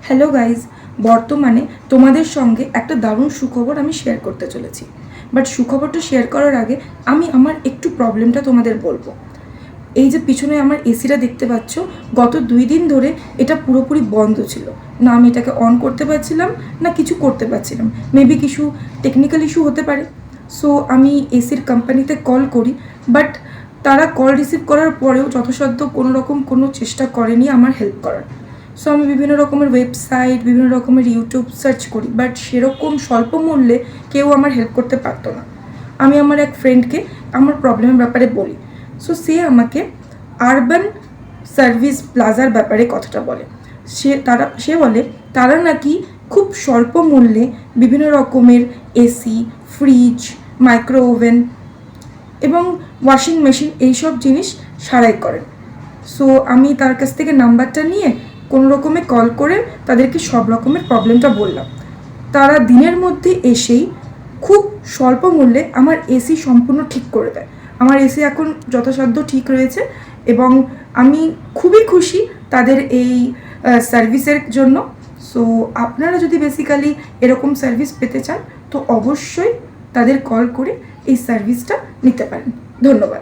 Hello guys, বর্তমানে তোমাদের সঙ্গে একটা দারুণ সুখবর আমি শেয়ার করতে চলেছি। বাট সুখবরটা শেয়ার করার আগে আমি আমার একটু প্রবলেমটা তোমাদের বলবো। এই যে পিছনে আমার এসিটা দেখতে পাচ্ছ, গত 2 দিন ধরে এটা পুরোপুরি বন্ধ ছিল। না আমি এটাকে অন করতে পারছিলাম, না কিছু করতে পারছিলাম। মেবি কিছু টেকনিক্যাল ইস্যু হতে পারে। সো আমি এসির কোম্পানিতে কল করি, বাট তারা কল রিসিভ করার পরেও যথাসাধ্য কোনো চেষ্টা করেনি আমার হেল্প করার। সো আমি বিভিন্ন রকমের ওয়েবসাইট, বিভিন্ন রকমের ইউটিউব সার্চ করি, বাট সেরকম স্বল্প মূল্যে কেউ আমার হেল্প করতে পারতো না। আমি আমার এক ফ্রেন্ডকে আমার প্রবলেমের ব্যাপারে বলি। সো সে আমাকে আরবান সার্ভিস প্লাজার ব্যাপারে কথাটা বলে। সে বলে তারা নাকি খুব স্বল্প মূল্যে বিভিন্ন রকমের এসি, ফ্রিজ, মাইক্রো ওভেন এবং ওয়াশিং মেশিন এইসব জিনিস সারাই করেন। সো আমি তার কাছ থেকে নাম্বারটা নিয়ে কোনো রকমে কল করে তাদেরকে সব রকমের প্রবলেমটা বললাম। তারা দিনের মধ্যে এসেই খুব স্বল্প মূল্যে আমার এসি সম্পূর্ণ ঠিক করে দেয়। আমার এসি এখন যথাসাধ্য ঠিক রয়েছে এবং আমি খুবই খুশি তাদের এই সার্ভিসের জন্য। সো আপনারা যদি বেসিক্যালি এরকম সার্ভিস পেতে চান তো অবশ্যই তাদের কল করে এই সার্ভিসটা নিতে পারেন। ধন্যবাদ।